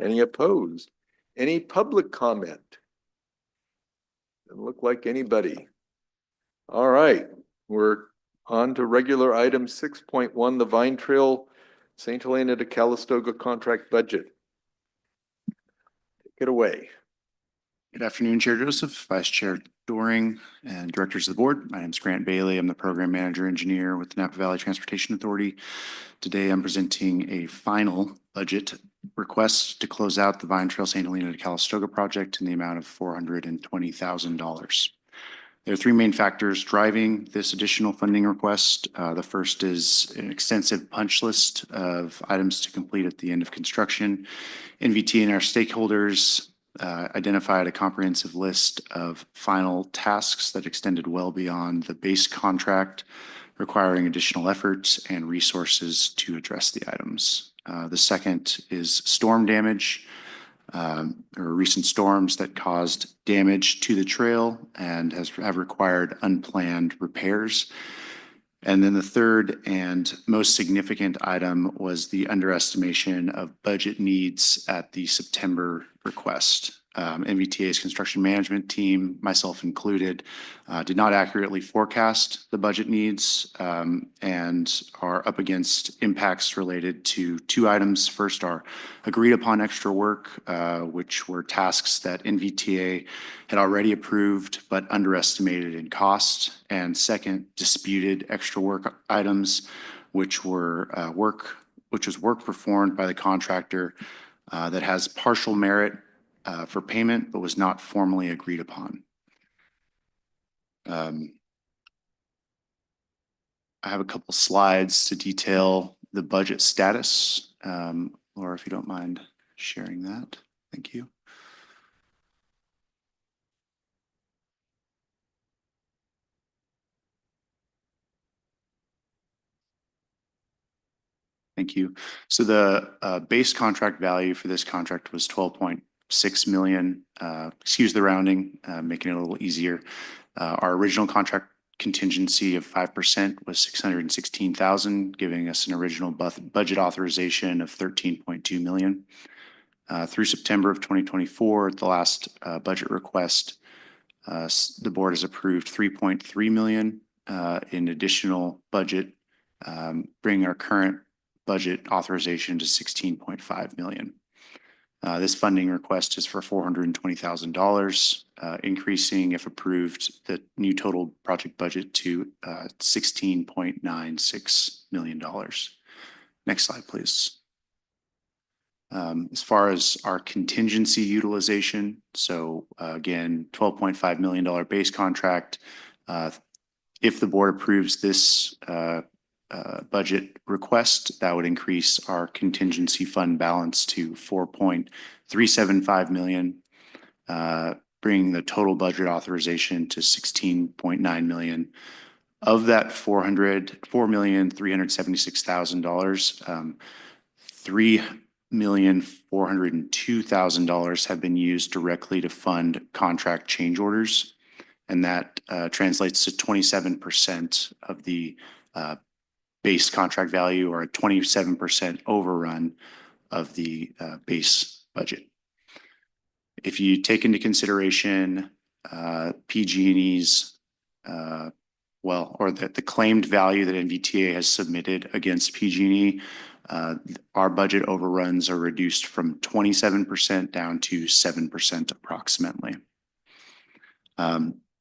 Any opposed? Any public comment? Doesn't look like anybody. All right, we're on to regular item 6.1, the Vine Trail St. Helena to Calistoga contract budget. Take it away. Good afternoon, Chair Joseph, Vice Chair Doring, and directors of the board. My name is Grant Bailey. I'm the program manager engineer with the Napa Valley Transportation Authority. Today, I'm presenting a final budget request to close out the Vine Trail St. Helena to Calistoga project in the amount of $420,000. There are three main factors driving this additional funding request. The first is an extensive punch list of items to complete at the end of construction. NVTA and our stakeholders identified a comprehensive list of final tasks that extended well beyond the base contract, requiring additional efforts and resources to address the items. The second is storm damage. There were recent storms that caused damage to the trail and have required unplanned repairs. And then the third and most significant item was the underestimation of budget needs at the September request. NVTA's construction management team, myself included, did not accurately forecast the budget needs and are up against impacts related to two items. First, our agreed upon extra work, which were tasks that NVTA had already approved but underestimated in cost. And second, disputed extra work items, which were work performed by the contractor that has partial merit for payment, but was not formally agreed upon. I have a couple slides to detail the budget status. Laura, if you don't mind sharing that. Thank you. Thank you. So the base contract value for this contract was 12.6 million. Excuse the rounding, making it a little easier. Our original contract contingency of 5% was 616,000, giving us an original budget authorization of 13.2 million. Through September of 2024, the last budget request, the board has approved 3.3 million in additional budget, bringing our current budget authorization to 16.5 million. This funding request is for $420,000, increasing, if approved, the new total project budget to $16.96 million. Next slide, please. As far as our contingency utilization, so again, $12.5 million base contract. If the board approves this budget request, that would increase our contingency fund balance to 4.375 million, bringing the total budget authorization to 16.9 million. Of that $4,376,000, $3,402,000 have been used directly to fund contract change orders, and that translates to 27% of the base contract value, or a 27% overrun of the base budget. If you take into consideration PG&E's, or the claimed value that NVTA has submitted against PG&E, our budget overruns are reduced from 27% down to 7% approximately.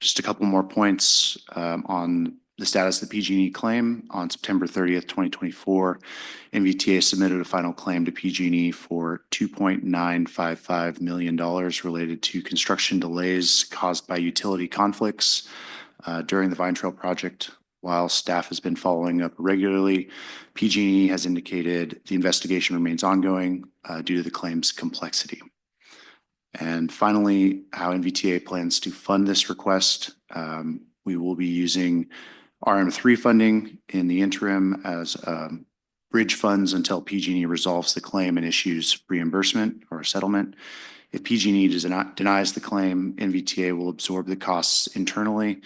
Just a couple more points on the status of the PG&E claim. On September 30th, 2024, NVTA submitted a final claim to PG&E for $2.955 million related to construction delays caused by utility conflicts during the Vine Trail project. While staff has been following up regularly, PG&E has indicated the investigation remains ongoing due to the claim's complexity. And finally, how NVTA plans to fund this request. We will be using RM3 funding in the interim as bridge funds until PG&E resolves the claim and issues reimbursement or a settlement. If PG&E denies the claim, NVTA will absorb the costs internally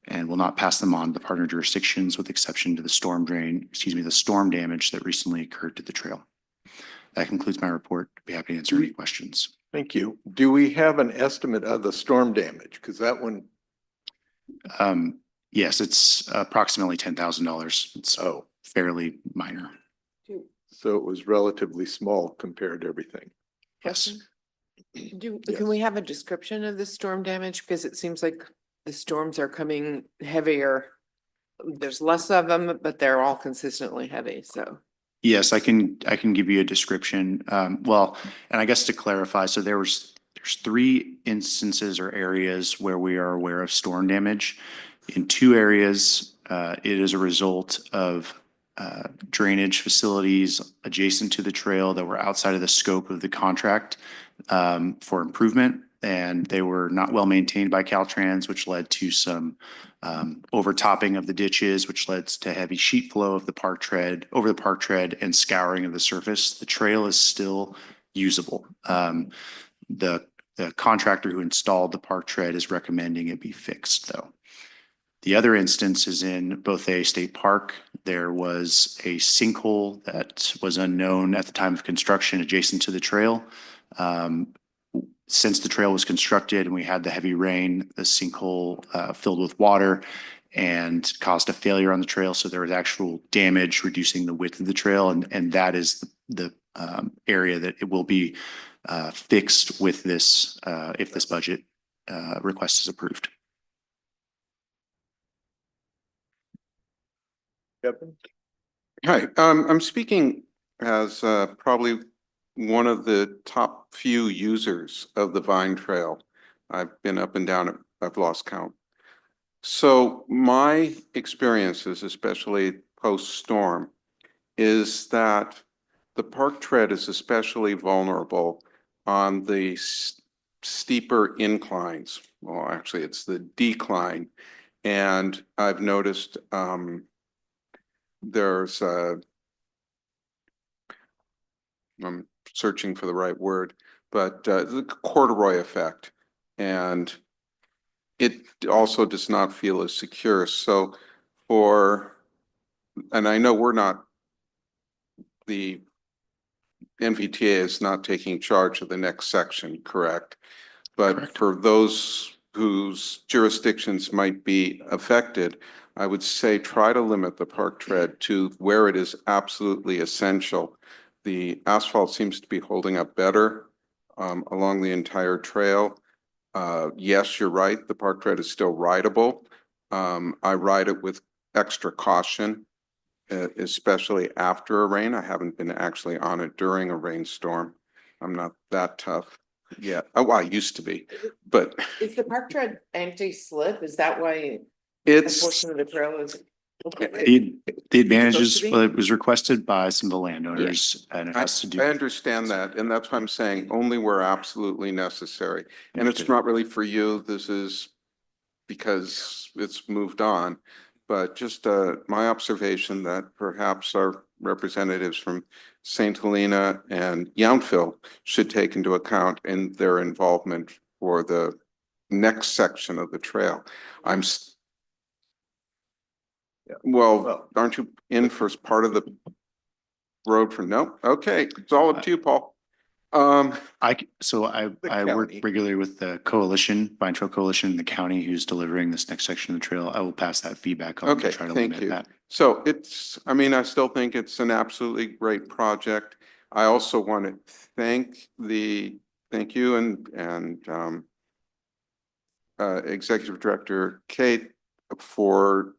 and will not pass them on to the partner jurisdictions, with exception to the storm damage that recently occurred to the trail. That concludes my report. I'd be happy to answer any questions. Thank you. Do we have an estimate of the storm damage? Because that one, Yes, it's approximately $10,000. It's oh, fairly minor. so it was relatively small compared to everything. Yes. Can we have a description of the storm damage? Because it seems like the storms are coming heavier. There's less of them, but they're all consistently heavy, so. Yes, I can give you a description. Well, and I guess to clarify, so there's 3 instances or areas where we are aware of storm damage. In 2 areas, it is a result of drainage facilities adjacent to the trail that were outside of the scope of the contract for improvement, and they were not well maintained by Caltrans, which led to some overtopping of the ditches, which led to heavy sheet flow of the park tread over the park tread and scouring of the surface. The trail is still usable. The contractor who installed the park tread is recommending it be fixed, though. The other instance is in both a state park. There was a sinkhole that was unknown at the time of construction adjacent to the trail. Since the trail was constructed and we had the heavy rain, the sinkhole filled with water and caused a failure on the trail. So there was actual damage, reducing the width of the trail. And that is the area that it will be fixed with this, if this budget request is approved. Kevin? Hi, I'm speaking as probably one of the top few users of the Vine Trail. I've been up and down it, I've lost count. So my experiences, especially post-storm, is that the park tread is especially vulnerable on the steeper inclines. Well, actually, it's the decline. And I've noticed there's I'm searching for the right word, but the corduroy effect. And it also does not feel as secure. So and I know the NVTA is not taking charge of the next section, correct? But Correct. For those whose jurisdictions might be affected, I would say try to limit the park tread to where it is absolutely essential. The asphalt seems to be holding up better along the entire trail. Yes, you're right. The park tread is still rideable. I ride it with extra caution, especially after a rain. I haven't been actually on it during a rainstorm. I'm not that tough yet. Oh, I used to be, but Is the park tread anti-slip? Is that why a it's portion of the trail is? The advantages, be? well, it was requested by some of the landowners and it has to do. I understand that, and that's why I'm saying only where absolutely necessary. And it's Understood. not really for you. This is because it's moved on. But just my observation that perhaps our representatives from St. Helena and Yountville should take into account in their involvement for the next section of the trail. Well, aren't you in for part of the road for, no? Okay, it's all up to you, Paul. So I work county. regularly with the coalition, Vine Trail Coalition, the county who's delivering this next section of the trail. I will pass that feedback on to Okay, try to thank limit you. that. So I mean, I still think it's an absolutely great project. I also want to thank you and Executive Director Kate for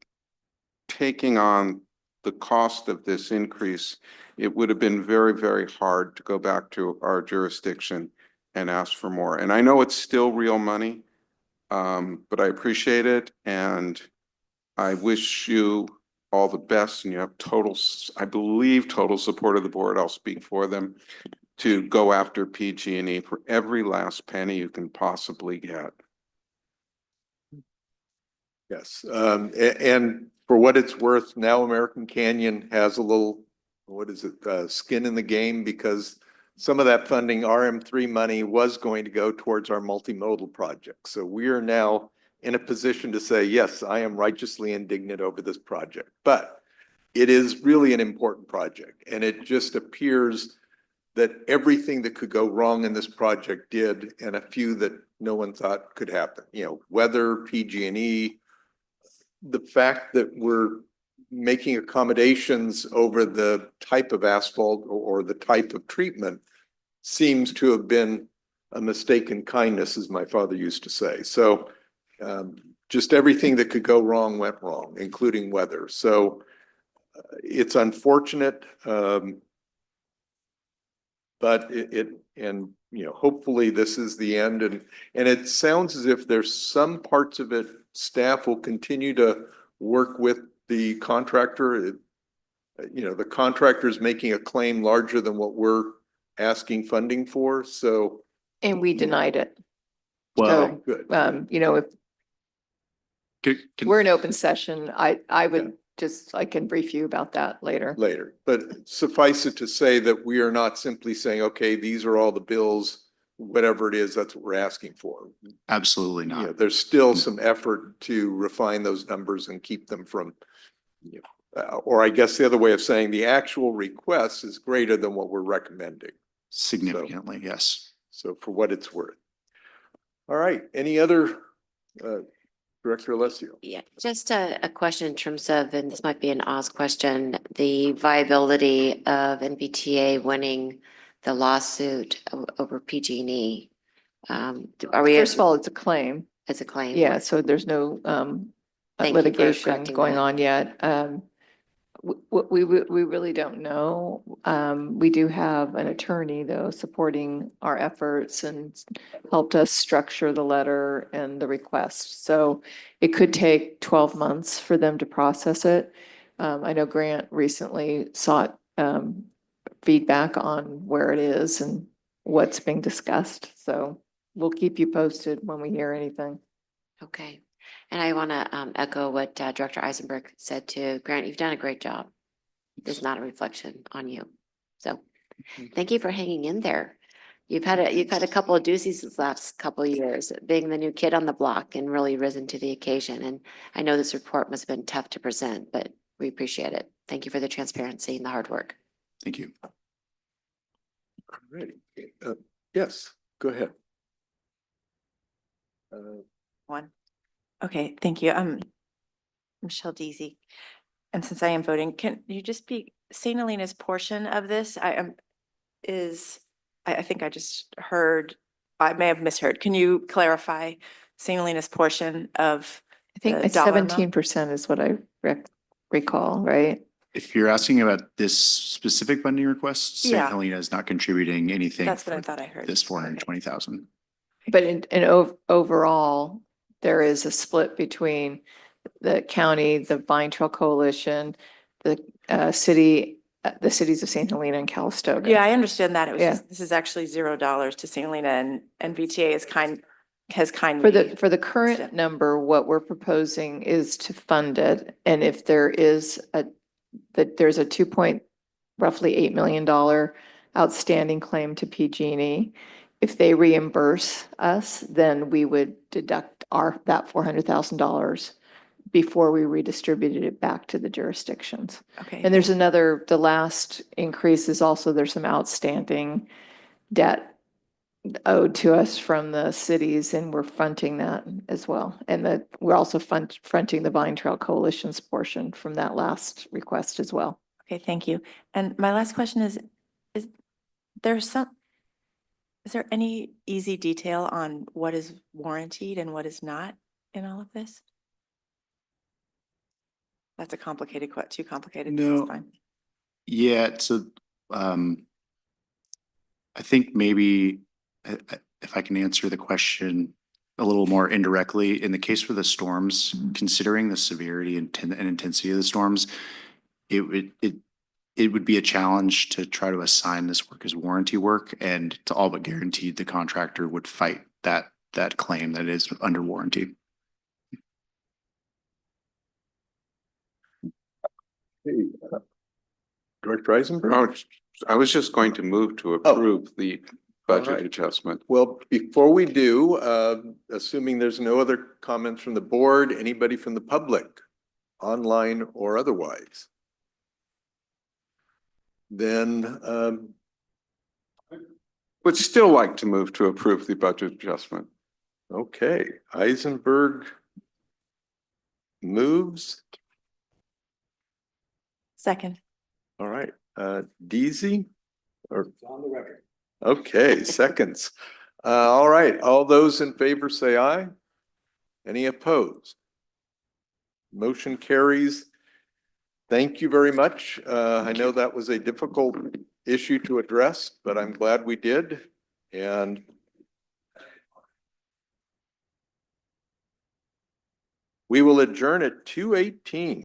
taking on the cost of this increase. It would have been very, very hard to go back to our jurisdiction and ask for more. And I know it's still real money, but I appreciate it. And I wish you all the best, and you have I believe, total support of the board. I'll speak for them to go after PG&E for every last penny you can possibly get. Yes, and for what it's worth, now American Canyon has a little, what is it, skin in the game, because some of that funding, RM3 money, was going to go towards our multimodal project. So we are now in a position to say, yes, I am righteously indignant over this project, but it is really an important project, and it just appears that everything that could go wrong in this project did, and a few that no one thought could happen. You know, weather, PG&E, the fact that we're making accommodations over the type of asphalt or the type of treatment seems to have been a mistaken kindness, as my father used to say. So just everything that could go wrong went wrong, including weather. So it's unfortunate, but and you know, hopefully this is the end. And it sounds as if there's some parts of it, staff will continue to work with the contractor. You know, the contractor is making a claim larger than what we're asking funding for. So. And we denied it. Well, Good. You know, if can- we're in open session, I Yeah. would just, I can brief you about that later. Later, but suffice it to say that we are not simply saying, okay, these are all the bills, whatever it is, that's what we're asking for. absolutely You know, not. there's still some effort to refine those numbers and keep them from, you know, or I guess the other way of saying the actual request is greater than what we're recommending. Significantly, yes. So for what it's worth. All right, any other, Director Alessio? Yeah, just a question in terms of, and this might be an Oz question, the viability of NVTA winning the lawsuit over PG&E. Are we? First of all, it's a claim. As a claim? Yeah, so there's no Thank you for litigation correcting going that. on yet. We really don't know. We do have an attorney though supporting our efforts and helped us structure the letter and the request. So it could take 12 months for them to process it. I know Grant recently sought feedback on where it is and what's being discussed. So we'll keep you posted when we hear anything. Okay. And I want to echo what Director Eisenberg said to Grant. You've done a great job. It's not a reflection on you. So thank you for hanging in there. You've had a couple of doozies this last couple of years, being the new kid on the block and really risen to the occasion. And I know this report must have been tough to present, but we appreciate it. Thank you for the transparency and the hard work. Thank you. Ready? Yes, go ahead. One. Okay, thank you. Michelle Deasy. And since I am voting, can you just speak, St. Helena's portion of this, I think I just heard, I may have misheard. Can you clarify St. Helena's portion of I think the dollar amount? 17% is what I recall, right? If you're asking about this specific funding request, St. Yeah. Helena is not contributing anything That's what I for thought I heard. this Okay. 420,000. But overall, there is a split between the county, the Vine Trail Coalition, the cities of St. Helena and Calistoga. Yeah, I understand that. It was Yeah. just, this is actually $0 to St. Helena, and NVTA has kindly. For the current number, what we're proposing is to fund it. And if there is there's a roughly $8 million outstanding claim to PG&E. If they reimburse us, then we would deduct that $400,000 before we redistributed it back to the jurisdictions. Okay. And there's the last increase is also, there's some outstanding debt owed to us from the cities, and we're fronting that as well. And we're also fronting the Vine Trail Coalition's portion from that last request as well. Okay, thank you. And my last question is there any easy detail on what is warranted and what is not in all of this? That's a complicated, too complicated. No. That's fine. Yeah, so I think maybe if I can answer the question a little more indirectly, in the case for the storms, considering the severity and intensity of the storms, it would be a challenge to try to assign this work as warranty work, and to all but guaranteed the contractor would fight that claim that is under warranty. Hey, Director Eisenberg? No, I was just going to move to approve the budget All right. adjustment. Well, before we do, assuming there's no other comments from the board, anybody from the public, online or otherwise? Then Would still like to move to approve the budget adjustment. Okay, Eisenberg moves. Second. All right, Deasy or? On the record. Okay, seconds. All right, all those in favor say aye. Any opposed? Motion carries. Thank you very much. I know that was a difficult issue to address, but I'm glad we did. And we will adjourn at 2:18.